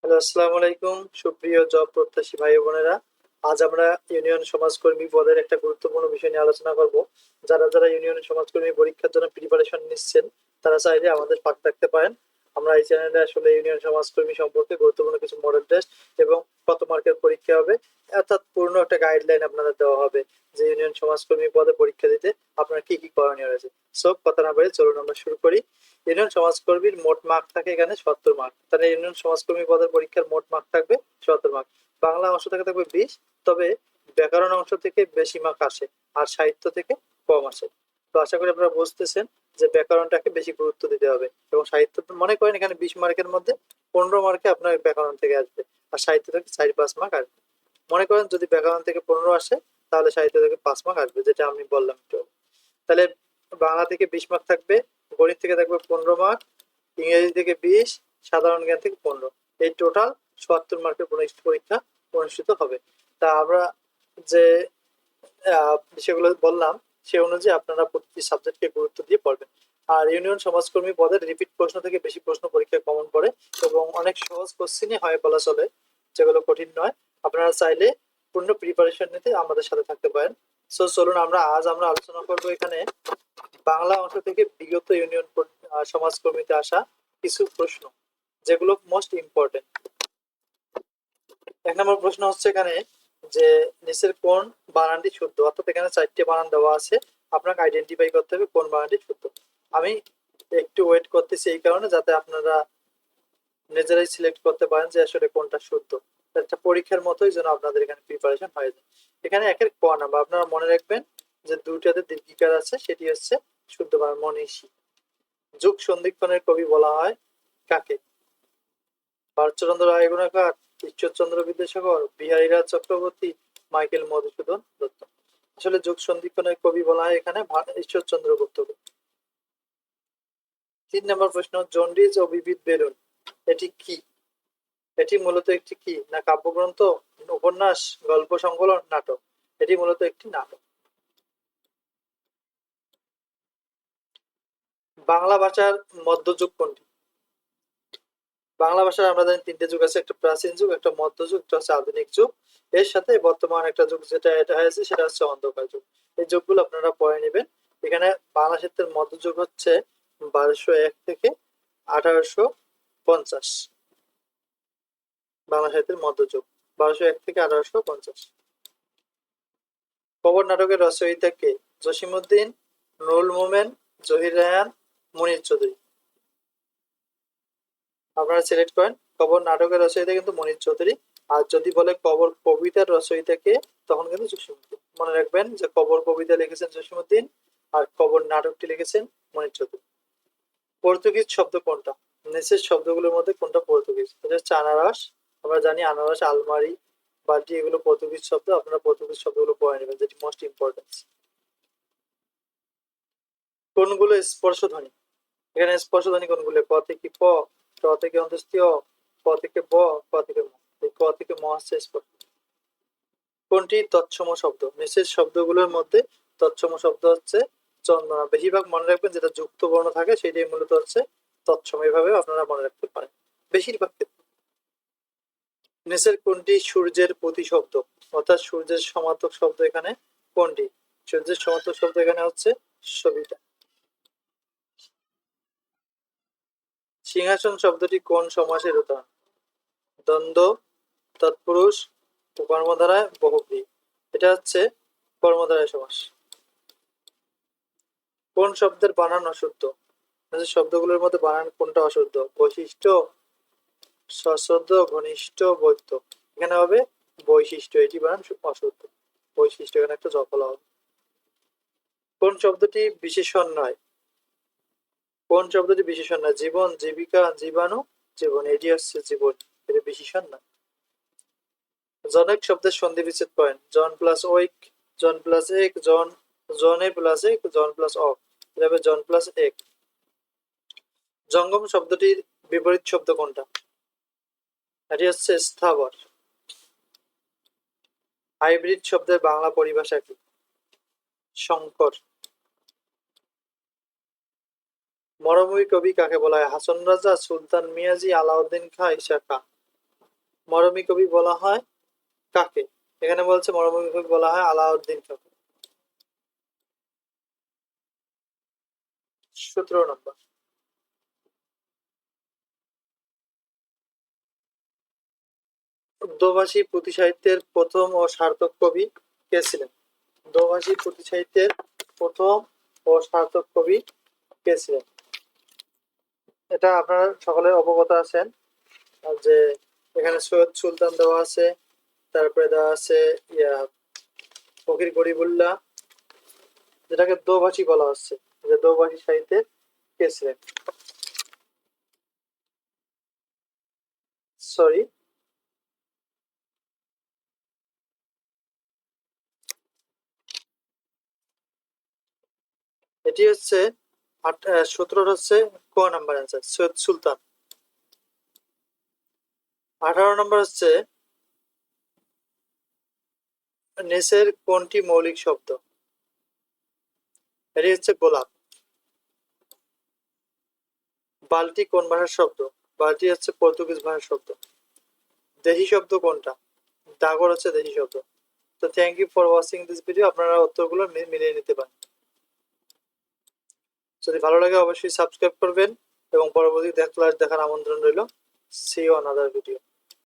Hello, আসসালামু আলাইকুম সুপ্রিয় জব প্রত্যাশী ভাই ও বোনেরা। আজ আমরা ইউনিয়ন সমাজকর্মী পদের একটা গুরুত্বপূর্ণ বিষয় নিয়ে আলোচনা করব। যারা যারা ইউনিয়ন সমাজকর্মী পরীক্ষার জন্য প্রিপারেশন নিচ্ছেন তারা চাইলে আমাদের পাঠ রাখতে পারেন। আমরা এই চ্যানেলে আসলে ইউনিয়ন সমাজকর্মী সম্পর্কে গুরুত্বপূর্ণ কিছু মডেল টেস্ট এবং কত মার্কের পরীক্ষা হবে, অর্থাৎ পূর্ণ একটা গাইডলাইন আপনাদের দেওয়া হবে যে ইউনিয়ন সমাজকর্মী পদে পরীক্ষা দিতে আপনার কি কি করণীয় রয়েছে। সব কথা না বলে চলুন আমরা শুরু করি। ইউনিয়ন সমাজকর্মীর মোট মার্ক থাকে এখানে 70 মার্ক, তাহলে ইউনিয়ন সমাজকর্মী পদের পরীক্ষার মোট মার্ক থাকবে 70 মার্ক। বাংলা অংশ থেকে থাকবে 20, তবে ব্যাকরণ অংশ থেকে বেশি মার্ক আসে আর সাহিত্য থেকে কম আসে। তো আশা করি আপনারা বুঝতেছেন যে ব্যাকরণটাকে বেশি গুরুত্ব দিতে হবে, এবং সাহিত্য মনে করেন এখানে 20 মার্কের মধ্যে 15 মার্কে আপনার ব্যাকরণ থেকে আসবে আর সাহিত্য থেকে 4-5 মার্ক আসবে। মনে করেন যদি ব্যাকরণ থেকে 15 আসে তাহলে সাহিত্য থেকে 5 মার্ক আসবে, যেটা আমি বললাম একটু আগে। তাহলে বাংলা থেকে 20 মার্ক থাকবে, গণিত থেকে থাকবে 15 মার্ক, ইংরেজি থেকে 20, সাধারণ জ্ঞান থেকে 15। এই টোটাল 74 মার্কের পরীক্ষা অনুষ্ঠিত হবে। তা আমরা যে বিষয়গুলো বললাম সে অনুযায়ী আপনারা প্রতিটি সাবজেক্টকে গুরুত্ব দিয়ে পড়বেন। আর ইউনিয়ন সমাজকর্মী পদের রিপিট প্রশ্ন থেকে বেশি প্রশ্ন পরীক্ষায় কমন পড়ে এবং অনেক সহজ কোশ্চেনই হয় বলা চলে, যেগুলো কঠিন নয়। আপনারা চাইলে পূর্ণ প্রিপারেশন নিতে আমাদের সাথে থাকতে পারেন। সো চলুন আমরা আলোচনা করব এখানে বাংলা অংশ থেকে বিগত ইউনিয়ন সমাজকর্মীতে আসা কিছু প্রশ্ন, যেগুলো মোস্ট ইম্পর্টেন্ট। 1 নম্বর প্রশ্ন হচ্ছে এখানে যে নিচের কোন বানানটি শুদ্ধ, অর্থাৎ এখানে 4টে বানান দেওয়া আছে, আপনাকে আইডেন্টিফাই করতে হবে কোন বানানটি শুদ্ধ। আমি একটু ওয়েট করতেছি এই কারণে যাতে আপনারা নিজেরাই সিলেক্ট করতে পারেন যে আসলে কোনটা শুদ্ধ। একটা পরীক্ষার মতোই যেন আপনাদের এখানে প্রিপারেশন হয়ে যায়। এখানে একের ক নাম্বার আপনারা মনে রাখবেন যে দুইটাতে দীর্ঘিকার আছে, সেটি হচ্ছে শুদ্ধ বানান মনীষী। যুগ সন্ধিক্ষণের কবি বলা হয় কাকে? ভারতচন্দ্র রায়গুণাকার, ঈশ্বরচন্দ্র বিদ্যাসাগর, বিহারীলাল চক্রবর্তী, মাইকেল মধুসূদন দত্ত। আসলে যুগ সন্ধিক্ষণের কবি বলা হয় এখানে ঈশ্বরচন্দ্র গুপ্তকে। 3 নম্বর প্রশ্ন, জন্ডিস ও বিবিধ বেলুন এটি কি? এটি মূলত একটি কি না কাব্যগ্রন্থ, উপন্যাস, গল্প সংকলন, নাটক? এটি মূলত একটি নাটক। বাংলা ভাষার মধ্যযুগ কোনটি? বাংলা ভাষার আমরা জানি 3টে যুগ আছে, একটা প্রাচীন যুগ, একটা মধ্যযুগ, একটা হচ্ছে আধুনিক যুগ। এর সাথে বর্তমান একটা যুগ যেটা এটা হয়েছে সেটা হচ্ছে অন্ধকার যুগ। এই যুগগুলো আপনারা পড়ে নেবেন। এখানে বাংলা সাহিত্যের মধ্যযুগ হচ্ছে 1201 থেকে 1850। বাংলা সাহিত্যের মধ্যযুগ 1201 থেকে 1850। কবর নাটকের রচয়িতা কে? জসিমউদ্দিন, নুরুল মোমেন, জহির রায়হান, মুনীর চৌধুরী। আপনারা সিলেক্ট করেন। কবর নাটকের রচয়িতা কিন্তু মুনীর চৌধুরী। আর যদি বলে কবর কবিতার রচয়িতা কে, তখন কিন্তু জসিমউদ্দিন। মনে রাখবেন যে কবর কবিতা লিখেছেন জসিমউদ্দিন আর কবর নাটকটি লিখেছেন মুনীর চৌধুরী। পর্তুগিজ শব্দ কোনটা? নিচের শব্দগুলোর মধ্যে কোনটা পর্তুগিজ? এটা হচ্ছে আনারস। আমরা জানি আনারস, আলমারি, বালতি এগুলো পর্তুগিজ শব্দ। আপনারা পর্তুগিজ শব্দগুলো পড়ে নেবেন, যেটি মোস্ট ইম্পর্টেন্ট। কোনগুলো স্পর্শধ্বনি? এখানে স্পর্শধ্বনি কোনগুলো? ক থেকে প, ট থেকে অন্তস্থীয়, ক থেকে ব, ক থেকে ম। এই ক থেকে ম হচ্ছে স্পর্শ। কোনটি তৎসম শব্দ? নিচের শব্দগুলোর মধ্যে তৎসম শব্দ হচ্ছে চন্দনা। বেশিরভাগ মনে রাখবেন যেটা যুক্ত বর্ণ থাকে সেটাই মূলত হচ্ছে তৎসম। এভাবে আপনারা মনে রাখতে পারেন বেশিরভাগ ক্ষেত্রে। নিচের কোনটি সূর্যের প্রতিশব্দ, অর্থাৎ সূর্যের সমার্থক শব্দ এখানে কোনটি? সূর্যের সমার্থক শব্দ এখানে হচ্ছে সবিতা। সিংহাসন শব্দটি কোন সমাসের উদাহরণ? দ্বন্দ্ব, তৎপুরুষ, কর্মধারায়, বহুব্রী। এটা হচ্ছে কর্মধারায় সমাস। কোন শব্দের বানান অশুদ্ধ? শব্দগুলোর মধ্যে বানান কোনটা অশুদ্ধ? বৈশিষ্ট্য, সশ্রদ্ধ, ঘনিষ্ঠ, বৈত্য। এখানে হবে বৈশিষ্ট্য, এটি বানান অশুদ্ধ। বৈশিষ্ট্য এখানে একটা জফলা হবে। কোন শব্দটি বিশেষণ নয়? কোন শব্দটি বিশেষণ নয়? জীবন, জীবিকা, জীবাণু, জীবন। এটি হচ্ছে জীবন, এটা বিশেষণ না। জনক শব্দের সন্ধি বিচ্ছেদ করেন। জন প্লাস ওইক, জন প্লাস এক, জনে প্লাস এক, জন প্লাস অক। এটা হবে জন প্লাস এক। জঙ্গম শব্দটির বিপরীত শব্দ কোনটা? এটি হচ্ছে স্থাবর। হাইব্রিড শব্দের বাংলা পরিভাষা কি? সংকর। মরমী কবি কাকে বলা হয়? হাসন রাজা, সুলতান মিয়াজি, আলাউদ্দিন খাঁ, ঈশা খাঁ। মরমী কবি বলা হয় কাকে? এখানে বলছে মরমী কবি বলা হয় আলাউদ্দিন খাঁকে। 17 নম্বর, দোভাষী পুঁথি সাহিত্যের প্রথম ও সার্থক কবি কে ছিলেন? দোভাষী পুঁথি সাহিত্যের প্রথম ও সার্থক কবি কে ছিলেন? এটা আপনারা সকলে অবগত আছেন যে এখানে সৈয়দ সুলতান দেওয়া আছে, তারপরে দেওয়া আছে ফকির গরিবুল্লাহ, যেটাকে দোভাষী বলা হচ্ছে, যে দোভাষী সাহিত্যের কে ছিলেন? সরি, এটি হচ্ছে 17 হচ্ছে ক নাম্বার অ্যান্সার, সৈয়দ সুলতান। 18 নম্বর হচ্ছে নেসের কোনটি মৌলিক শব্দ? এটি হচ্ছে গোলাপ। বালতি কোন ভাষার শব্দ? বালতি হচ্ছে পর্তুগিজ ভাষার শব্দ। দেশি শব্দ কোনটা? ডাগর হচ্ছে দেশি শব্দ। তো thank you for watching this video. আপনারা উত্তরগুলো মিলিয়ে নিতে পারেন। যদি ভালো লাগে অবশ্যই সাবস্ক্রাইব করবেন এবং পরবর্তী ক্লাস দেখার আমন্ত্রণ রইল। See you on other video.